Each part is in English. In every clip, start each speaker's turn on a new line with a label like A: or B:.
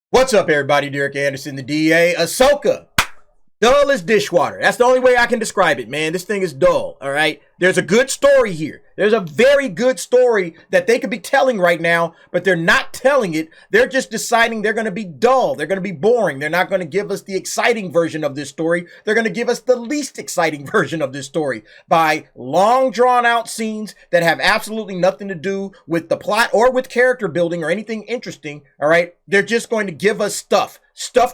A: What's up, everybody? Derek Anderson, the DA. Ahsoka. Dull as dishwater. That's the only way I can describe it, man. This thing is dull, all right? There's a good story here. There's a very good story that they could be telling right now, but they're not telling it. They're just deciding they're going to be dull. They're going to be boring. They're not going to give us the exciting version of this story. They're going to give us the least exciting version of this story by long, drawn-out scenes that have absolutely nothing to do with the plot or with character building or anything interesting, all right? They're just going to give us stuff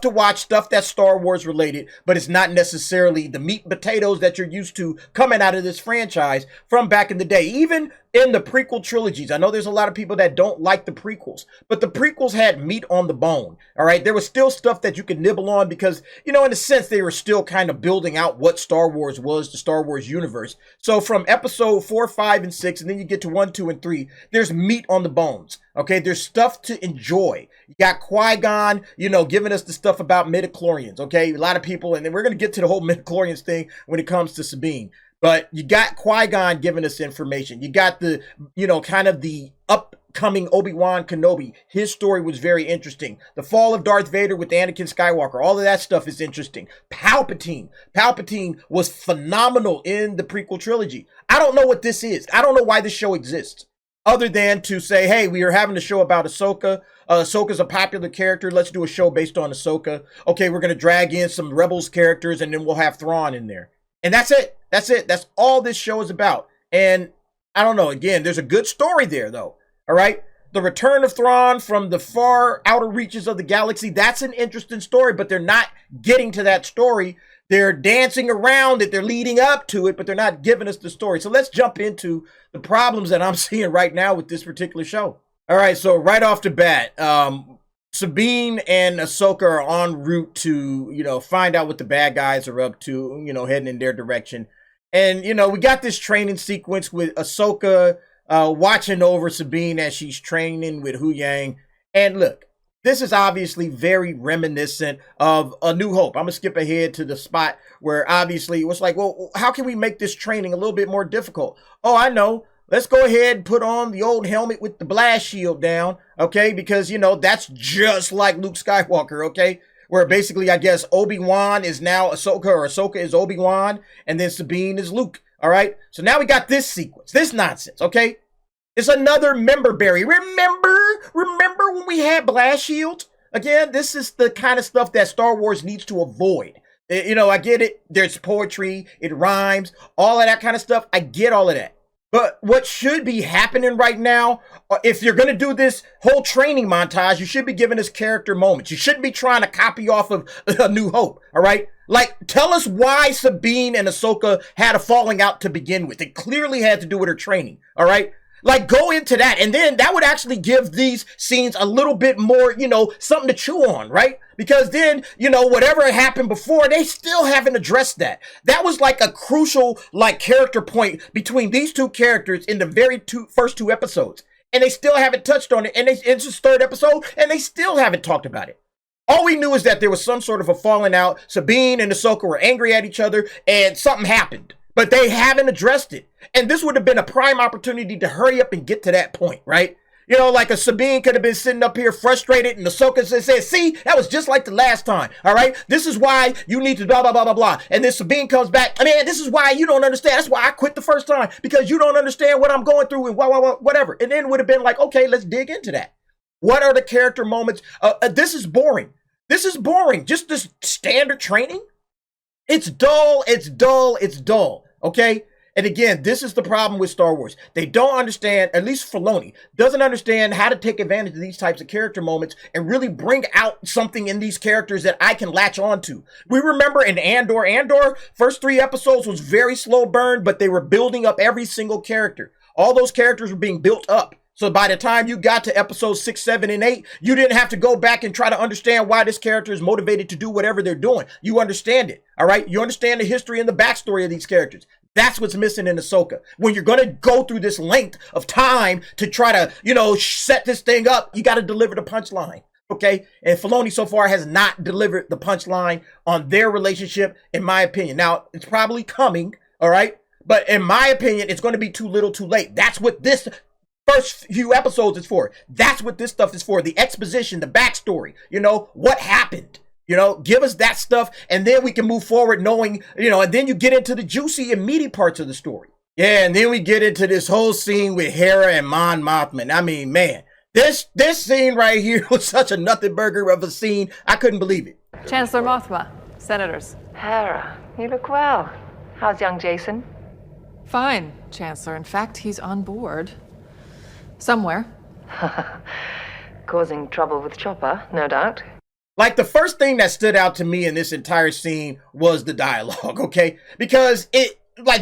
A: to watch, stuff that's Star Wars related, but it's not necessarily the meat and potatoes that you're used to coming out of this franchise from back in the day. Even in the prequel trilogies, I know there's a lot of people that don't like the prequels, but the prequels had meat on the bone, all right? There was still stuff that you could nibble on because, in a sense, they were still kind of building out what Star Wars was, the Star Wars universe. So from episode 4, 5, and 6, and then you get to 1, 2, and 3, there's meat on the bones, okay? There's stuff to enjoy. You got Qui-Gon, giving us the stuff about midichlorians, okay? A lot of people, and then we're going to get to the whole midichlorians thing when it comes to Sabine. But you got Qui-Gon giving us information. You got the, kind of the upcoming Obi-Wan Kenobi. His story was very interesting. The fall of Darth Vader with Anakin Skywalker. All of that stuff is interesting. Palpatine was phenomenal in the prequel trilogy. I don't know what this is. I don't know why this show exists. Other than to say, hey, we are having a show about Ahsoka. Ahsoka's a popular character. Let's do a show based on Ahsoka. Okay, we're going to drag in some Rebels characters, and then we'll have Thrawn in there. And that's it. That's it. That's all this show is about. And I don't know. Again, there's a good story there, though. All right? The return of Thrawn from the far outer reaches of the galaxy, that's an interesting story, but they're not getting to that story. They're dancing around it. They're leading up to it, but they're not giving us the story. So let's jump into the problems that I'm seeing right now with this particular show. All right, so right off the bat, Sabine and Ahsoka are en route to, find out what the bad guys are up to, heading in their direction. And, we got this training sequence with Ahsoka watching over Sabine as she's training with Hu Yang. And look, this is obviously very reminiscent of A New Hope. I'm going to skip ahead to the spot where obviously it was like, well, how can we make this training a little bit more difficult? Oh, I know. Let's go ahead and put on the old helmet with the blast shield down, okay? Because, that's just like Luke Skywalker, okay? Where basically, I guess, Obi-Wan is now Ahsoka, or Ahsoka is Obi-Wan, and then Sabine is Luke, all right? So now we got this sequence, this nonsense, okay? It's another member berry. Remember when we had blast shields? Again, this is the kind of stuff that Star Wars needs to avoid. I get it. There's poetry, it rhymes, all of that kind of stuff. I get all of that. But what should be happening right now, if you're going to do this whole training montage, you should be giving us character moments. You shouldn't be trying to copy off of A New Hope, all right? Like, tell us why Sabine and Ahsoka had a falling out to begin with. It clearly had to do with her training, all right? Like, go into that, and then that would actually give these scenes a little bit more, something to chew on, right? Because then, whatever happened before, they still haven't addressed that. That was like a crucial, character point between these two characters in the very first two episodes. And they still haven't touched on it, and it's just third episode, and they still haven't talked about it. All we knew is that there was some sort of a falling out. Sabine and Ahsoka were angry at each other, and something happened. But they haven't addressed it. And this would have been a prime opportunity to hurry up and get to that point, right? Like a Sabine could have been sitting up here frustrated, and Ahsoka said, see, that was just like the last time, all right? This is why you need to blah, blah, blah, blah, blah. And then Sabine comes back, man, this is why you don't understand. That's why I quit the first time, because you don't understand what I'm going through and whatever. And then it would have been like, okay, let's dig into that. What are the character moments? This is boring. This is boring. Just this standard training. It's dull, okay? And again, this is the problem with Star Wars. They don't understand, at least Filoni, doesn't understand how to take advantage of these types of character moments and really bring out something in these characters that I can latch onto. We remember in Andor, first 3 episodes was very slow burn, but they were building up every single character. All those characters were being built up. So by the time you got to episodes 6, 7, and 8, you didn't have to go back and try to understand why this character is motivated to do whatever they're doing. You understand it, all right? You understand the history and the backstory of these characters. That's what's missing in Ahsoka. When you're going to go through this length of time to try to, set this thing up, you got to deliver the punchline, okay? And Filoni so far has not delivered the punchline on their relationship, in my opinion. Now, it's probably coming, all right? But in my opinion, it's going to be too little too late. That's what this first few episodes is for. That's what this stuff is for. The exposition, the backstory, what happened. Give us that stuff, and then we can move forward knowing, and then you get into the juicy and meaty parts of the story. Yeah, and then we get into this whole scene with Hera and Mon Mothman. I mean, man, this scene right here was such a nothing burger of a scene. I couldn't believe it.
B: Chancellor Mothma, senators.
C: Hera, you look well. How's young Jason?
B: Fine, Chancellor. In fact, he's on board. Somewhere.
C: Causing trouble with Chopper, no doubt.
A: Like, the first thing that stood out to me in this entire scene was the dialogue, okay? Because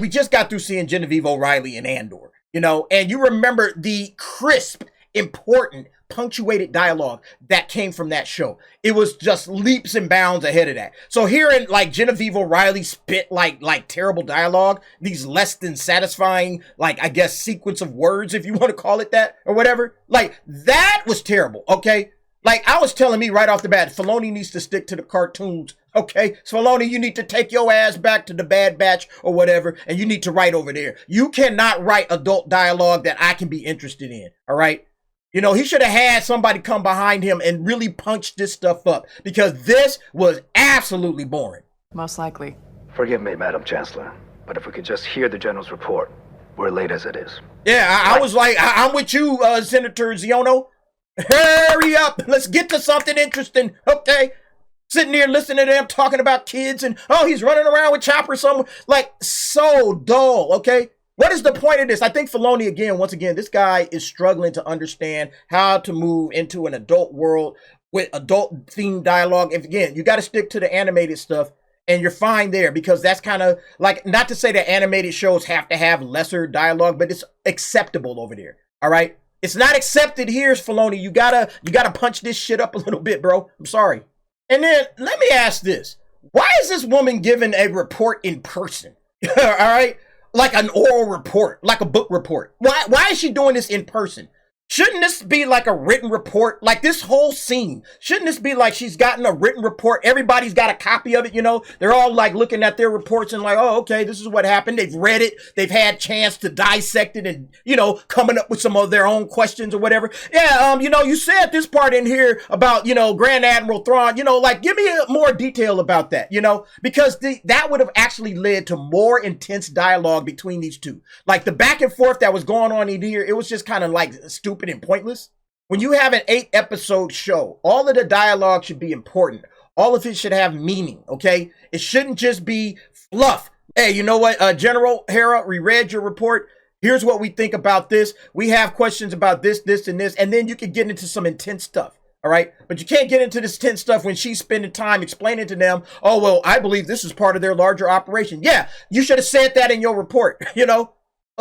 A: we just got through seeing Genevieve O'Reilly in Andor, and you remember the crisp, important, punctuated dialogue that came from that show. It was just leaps and bounds ahead of that. So hearing Genevieve O'Reilly spit like terrible dialogue, these less than satisfying, I guess, sequence of words, if you want to call it that or whatever, that was terrible, okay? I was telling me right off the bat, Filoni needs to stick to the cartoons, okay? So Filoni, you need to take your ass back to the Bad Batch or whatever, and you need to write over there. You cannot write adult dialogue that I can be interested in, all right? He should have had somebody come behind him and really punch this stuff up, because this was absolutely boring.
B: Most likely.
D: Forgive me, Madam Chancellor, but if we could just hear the General's report, we're late as it is.
A: Yeah, I was like, I'm with you, Senator Ziono. Hurry up. Let's get to something interesting, okay? Sitting there listening to them talking about kids and, he's running around with Chopper somewhere. So dull, okay? What is the point of this? I think Filoni, once again, this guy is struggling to understand how to move into an adult world with adult-themed dialogue. If, again, you got to stick to the animated stuff, and you're fine there, because that's kind of, not to say that animated shows have to have lesser dialogue, but it's acceptable over there, all right? It's not accepted here, Filoni. You gotta punch this shit up a little bit, bro. I'm sorry. And then let me ask this: why is this woman giving a report in person? All right, like an oral report, like a book report. Why is she doing this in person? Shouldn't this be like a written report? Like this whole scene, shouldn't this be like she's gotten a written report? Everybody's got a copy of it, They're all looking at their reports and okay, this is what happened. They've read it. They've had chance to dissect it and, coming up with some of their own questions or whatever. Yeah, you said this part in here about, Grand Admiral Thrawn, give me more detail about that, because that would have actually led to more intense dialogue between these two. The back and forth that was going on in here, it was just kind of stupid and pointless. When you have an 8-episode show, all of the dialogue should be important. All of it should have meaning, okay? It shouldn't just be fluff. Hey, you know what, General Hera, we read your report. Here's what we think about this. We have questions about this, and this, and then you can get into some intense stuff, all right? But you can't get into this intense stuff when she's spending time explaining to them, I believe this is part of their larger operation. Yeah, you should have said that in your report,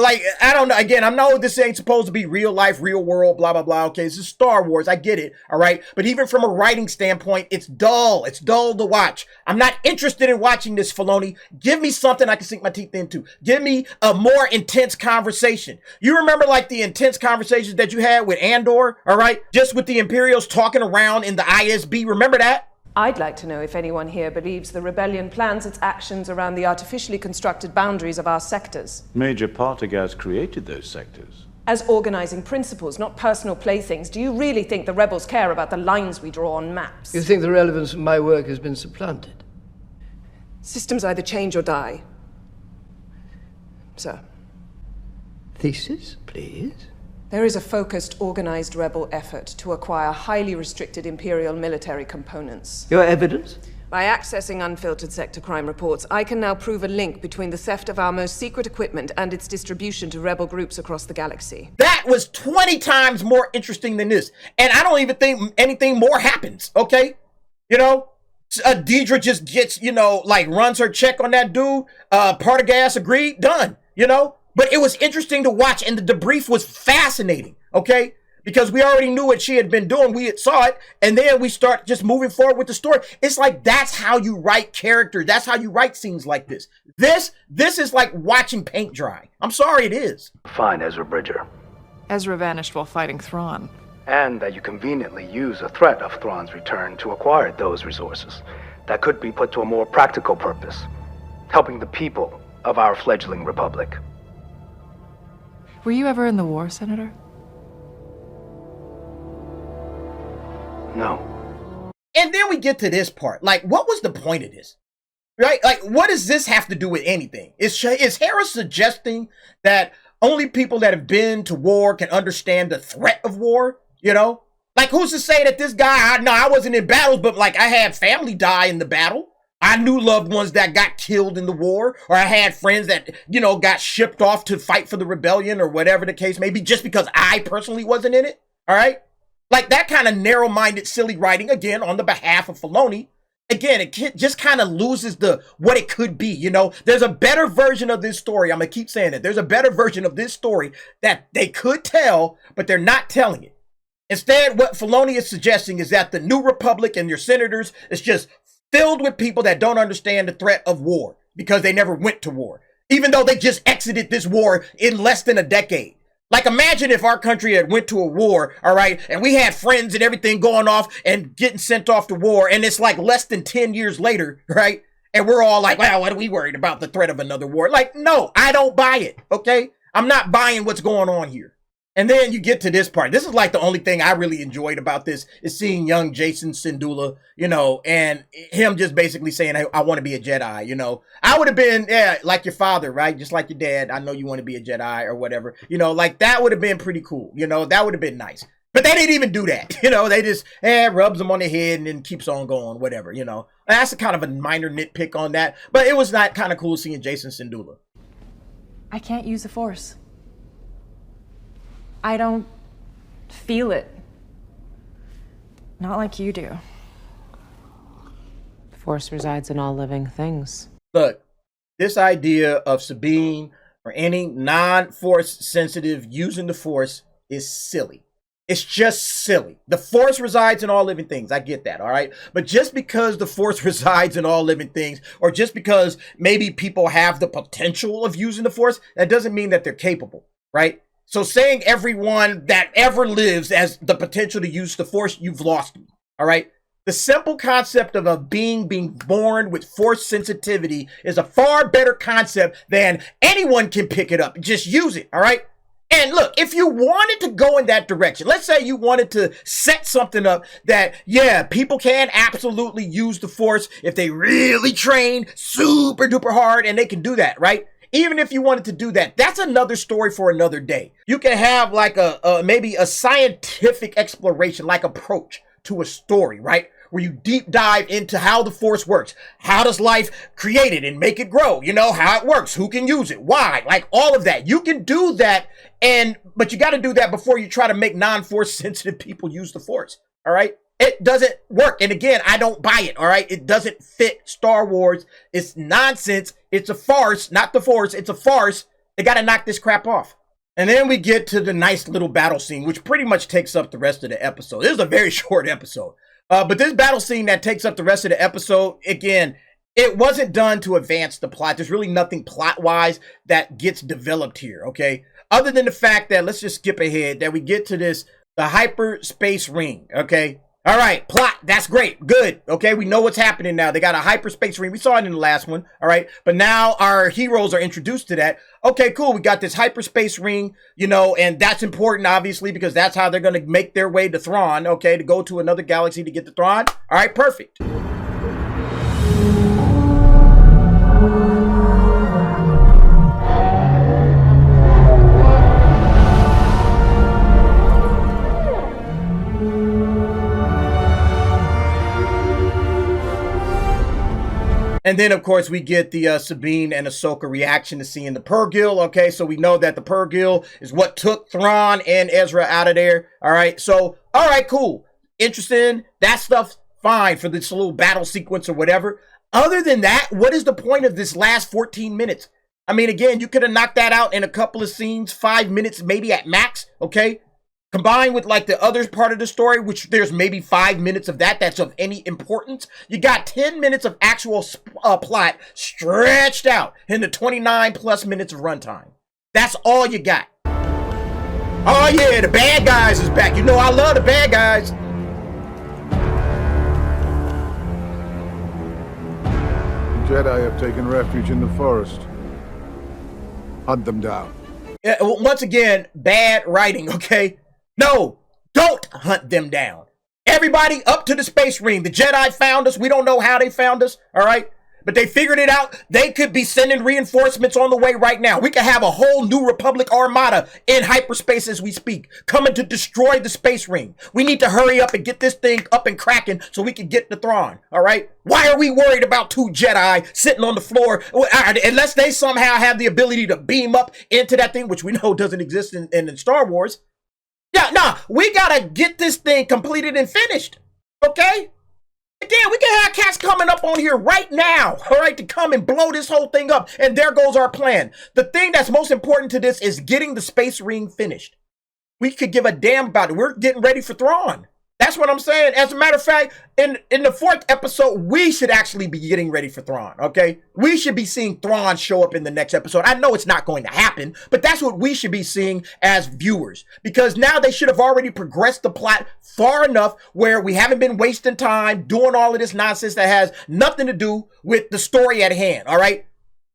A: I don't know. Again, I know this ain't supposed to be real life, real world, blah, blah, blah. Okay, this is Star Wars. I get it. All right. But even from a writing standpoint, it's dull. It's dull to watch. I'm not interested in watching this, Filoni. Give me something I can sink my teeth into. Give me a more intense conversation. You remember the intense conversations that you had with Andor? All right. Just with the Imperials talking around in the ISB. Remember that?
E: I'd like to know if anyone here believes the rebellion plans its actions around the artificially constructed boundaries of our sectors.
F: Major Partagaz created those sectors.
E: As organizing principles, not personal playthings, do you really think the rebels care about the lines we draw on maps?
G: You think the relevance of my work has been supplanted?
E: Systems either change or die. Sir.
G: Thesis, please.
E: There is a focused, organized rebel effort to acquire highly restricted Imperial military components.
G: Your evidence?
E: By accessing unfiltered sector crime reports, I can now prove a link between the theft of our most secret equipment and its distribution to rebel groups across the galaxy.
A: That was 20 times more interesting than this. And I don't even think anything more happens, okay? Deidre just gets, runs her check on that dude. Partagaz agreed, done, But it was interesting to watch, and the debrief was fascinating, okay? Because we already knew what she had been doing. We had saw it, and then we start just moving forward with the story. It's that's how you write character. That's how you write scenes like this. This is like watching paint dry. I'm sorry, it is.
D: Fine, Ezra Bridger.
B: Ezra vanished while fighting Thrawn.
D: And that you conveniently use a threat of Thrawn's return to acquire those resources that could be put to a more practical purpose, helping the people of our fledgling republic.
B: Were you ever in the war, Senator?
D: No.
A: And then we get to this part. Like, what was the point of this? Right? Like, what does this have to do with anything? Is Hera suggesting that only people that have been to war can understand the threat of war? You know? Like, who's to say that this guy, I wasn't in battles, but like I had family die in the battle. I knew loved ones that got killed in the war, or I had friends that, you know, got shipped off to fight for the rebellion or whatever the case may be, just because I personally wasn't in it. All right? Like that kind of narrow-minded, silly writing, again, on the behalf of Filoni. Again, it just kind of loses what it could be, you know? There's a better version of this story. I'm going to keep saying it. There's a better version of this story that they could tell, but they're not telling it. Instead, what Filoni is suggesting is that the New Republic and your senators is just filled with people that don't understand the threat of war because they never went to war, even though they just exited this war in less than a decade. Like, imagine if our country had went to a war, all right, and we had friends and everything going off and getting sent off to war, and it's like less than 10 years later, right? And we're all like, well, what are we worried about, the threat of another war? Like, no, I don't buy it, okay? I'm not buying what's going on here. And then you get to this part. This is like the only thing I really enjoyed about this is seeing young Jason Syndulla, you know, and him just basically saying, hey, I want to be a Jedi, you know. I would have been, yeah, like your father, right? Just like your dad. I know you want to be a Jedi or whatever. You know, like that would have been pretty cool. You know, that would have been nice. But they didn't even do that. You know, they just, rubs them on the head and then keeps on going, whatever, you know. That's a kind of a minor nitpick on that. But it was not kind of cool seeing Jason Syndulla.
B: I can't use the Force. I don't feel it. Not like you do.
H: The Force resides in all living things.
A: Look, this idea of Sabine or any non-Force sensitive using the Force is silly. It's just silly. The Force resides in all living things. I get that, all right? But just because the Force resides in all living things, or just because maybe people have the potential of using the Force, that doesn't mean that they're capable, right? So saying everyone that ever lives has the potential to use the Force, you've lost me, all right? The simple concept of a being born with Force sensitivity is a far better concept than anyone can pick it up. Just use it, all right? And look, if you wanted to go in that direction, let's say you wanted to set something up that, yeah, people can absolutely use the Force if they really train super duper hard, and they can do that, right? Even if you wanted to do that, that's another story for another day. You can have like maybe a scientific exploration, like approach to a story, right? Where you deep dive into how the Force works. How does life create it and make it grow? You know, how it works, who can use it, why, like all of that. You can do that, but you got to do that before you try to make non-Force sensitive people use the Force, all right? It doesn't work. And again, I don't buy it, all right? It doesn't fit Star Wars. It's nonsense. It's a farce, not the Force. It's a farce. They got to knock this crap off. And then we get to the nice little battle scene, which pretty much takes up the rest of the episode. This is a very short episode. But this battle scene that takes up the rest of the episode, again, it wasn't done to advance the plot. There's really nothing plot-wise that gets developed here, okay? Other than the fact that, let's just skip ahead, that we get to the hyperspace ring, okay? All right, plot, that's great, good, okay? We know what's happening now. They got a hyperspace ring. We saw it in the last one, all right? But now our heroes are introduced to that. Okay, cool, we got this hyperspace ring, you know, and that's important, obviously, because that's how they're going to make their way to Thrawn, okay? To go to another galaxy to get the Thrawn. All right, perfect. And then, of course, we get the Sabine and Ahsoka reaction to seeing the Purrgil, okay? So we know that the Purrgil is what took Thrawn and Ezra out of there, all right? So, all right, cool. Interesting. That stuff's fine for this little battle sequence or whatever. Other than that, what is the point of this last 14 minutes? I mean, again, you could have knocked that out in a couple of scenes, 5 minutes maybe at max, okay? Combined with like the other part of the story, which there's maybe 5 minutes of that's of any importance. You got 10 minutes of actual plot stretched out into 29 plus minutes of runtime. That's all you got. Oh yeah, the bad guys is back. You know I love the bad guys.
I: The Jedi have taken refuge in the forest. Hunt them down.
A: Yeah, once again, bad writing, okay? No, don't hunt them down. everybody up to the space ring. The Jedi found us. We don't know how they found us, all right? But they figured it out. They could be sending reinforcements on the way right now. We could have a whole new Republic armada in hyperspace as we speak, coming to destroy the space ring. We need to hurry up and get this thing up and cracking so we can get the Thrawn, all right? Why are we worried about 2 Jedi sitting on the floor? Unless they somehow have the ability to beam up into that thing, which we know doesn't exist in Star Wars. Yeah, nah, we gotta get this thing completed and finished, okay? Again, we can have cats coming up on here right now, all right, to come and blow this whole thing up. And there goes our plan. The thing that's most important to this is getting the space ring finished. We could give a damn about it. We're getting ready for Thrawn. That's what I'm saying. As a matter of fact, in the 4th episode, we should actually be getting ready for Thrawn, okay? We should be seeing Thrawn show up in the next episode. I know it's not going to happen, but that's what we should be seeing as viewers. Because now they should have already progressed the plot far enough where we haven't been wasting time doing all of this nonsense that has nothing to do with the story at hand, all right?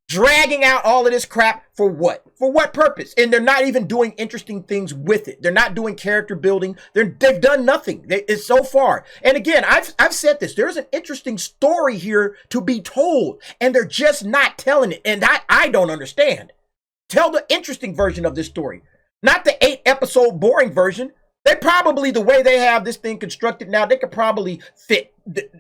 A: Dragging out all of this crap for what? For what purpose? And they're not even doing interesting things with it. They're not doing character building. They've done nothing. It's so far. And again, I've said this. There's an interesting story here to be told, and they're just not telling it. And I don't understand. Tell the interesting version of this story, not the 8-episode boring version. They probably, the way they have this thing constructed now, they could probably fit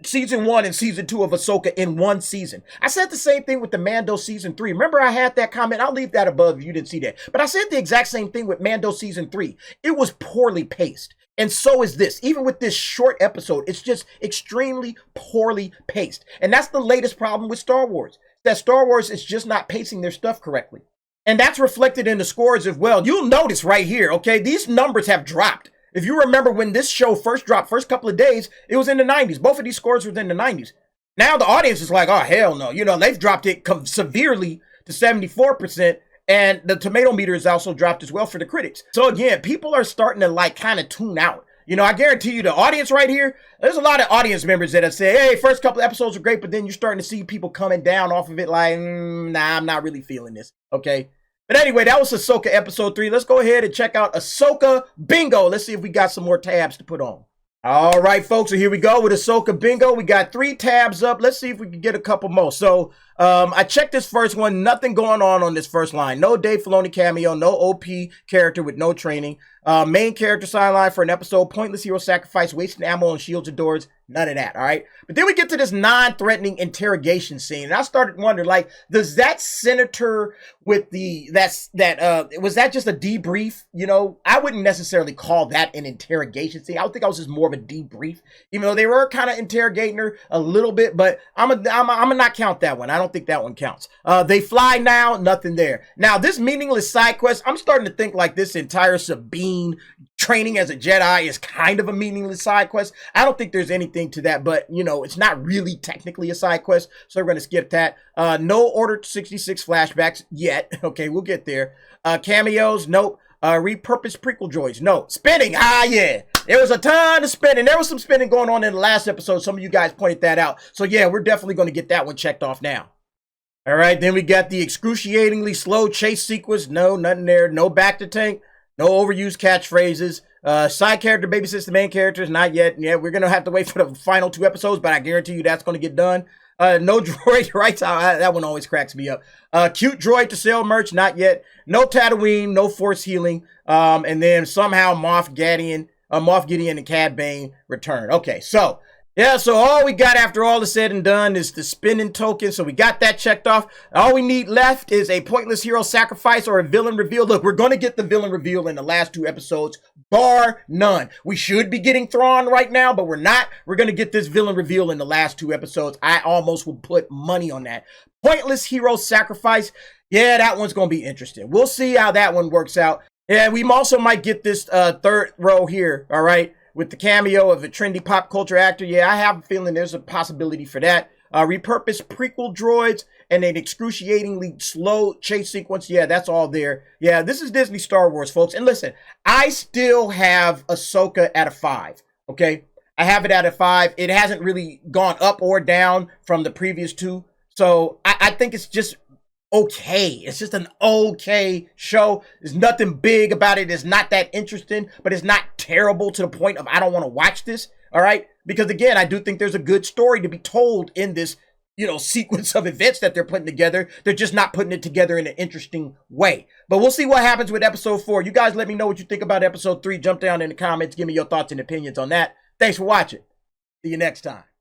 A: season 1 and season 2 of Ahsoka in one season. I said the same thing with the Mando season 3. Remember I had that comment? I'll leave that above if you didn't see that. But I said the exact same thing with Mando season 3. It was poorly paced. And so is this. Even with this short episode, it's just extremely poorly paced. And that's the latest problem with Star Wars. That Star Wars is just not pacing their stuff correctly. And that's reflected in the scores as well. You'll notice right here, okay, these numbers have dropped. If you remember when this show first dropped, first couple of days, it was in the 90s. Both of these scores were in the 90s. Now the audience is like, oh, hell no. You know, they've dropped it severely to 74%. And the tomato meter is also dropped as well for the critics. So again, people are starting to like kind of tune out. You know, I guarantee you the audience right here, there's a lot of audience members that have said, hey, first couple of episodes are great, but then you're starting to see people coming down off of it like, nah, I'm not really feeling this. Okay. But anyway, that was Ahsoka episode 3. Let's go ahead and check out Ahsoka Bingo. Let's see if we got some more tabs to put on. All right, folks, so here we go with Ahsoka Bingo. We got 3 tabs up. Let's see if we can get a couple more. So I checked this first one. Nothing going on this first line. No Dave Filoni cameo. No OP character with no training. Main character sideline for an episode. Pointless hero sacrifice. Wasting ammo on shields and doors. None of that, all right? But then we get to this non-threatening interrogation scene. And I started wondering, like, does that senator with was that just a debrief? You know, I wouldn't necessarily call that an interrogation scene. I would think I was just more of a debrief, even though they were kind of interrogating her a little bit, but I'm gonna not count that one. I don't think that one counts. They fly now, nothing there. Now, this meaningless side quest, I'm starting to think like this entire Sabine training as a Jedi is kind of a meaningless side quest. I don't think there's anything to that, but you know, it's not really technically a side quest, so we're going to skip that. No Order 66 flashbacks yet. Okay, we'll get there. Cameos, nope. Repurposed prequel droids, no. Spinning, yeah. There was a ton of spinning. There was some spinning going on in the last episode. Some of you guys pointed that out. So yeah, we're definitely going to get that one checked off now. All right, then we got the excruciatingly slow chase sequence. No, nothing there. No back to tank. No overused catchphrases. Side character babysits the main characters. Not yet. Yeah, we're going to have to wait for the final 2 episodes, but I guarantee you that's going to get done. No droid, right? That one always cracks me up. Cute droid to sell merch. Not yet. No Tatooine. No force healing. And then somehow Moff Gideon and Cad Bane return. Okay, so yeah, so all we got after all is said and done is the spinning token. So we got that checked off. All we need left is a pointless hero sacrifice or a villain reveal. Look, we're going to get the villain reveal in the last 2 episodes, bar none. We should be getting Thrawn right now, but we're not. We're going to get this villain reveal in the last 2 episodes. I almost would put money on that. Pointless hero sacrifice. Yeah, that one's going to be interesting. We'll see how that one works out. Yeah, we also might get this 3rd row here, all right? With the cameo of a trendy pop culture actor. Yeah, I have a feeling there's a possibility for that. Repurposed prequel droids and an excruciatingly slow chase sequence. Yeah, that's all there. Yeah, this is Disney Star Wars, folks. And listen, I still have Ahsoka at a 5, okay? I have it at a 5. It hasn't really gone up or down from the previous 2. So I think it's just okay. It's just an okay show. There's nothing big about it. It's not that interesting, but it's not terrible to the point of I don't want to watch this. All right. Because again, I do think there's a good story to be told in this, sequence of events that they're putting together. They're just not putting it together in an interesting way. But we'll see what happens with episode 4. You guys let me know what you think about episode 3. Jump down in the comments. Give me your thoughts and opinions on that. Thanks for watching. See you next time.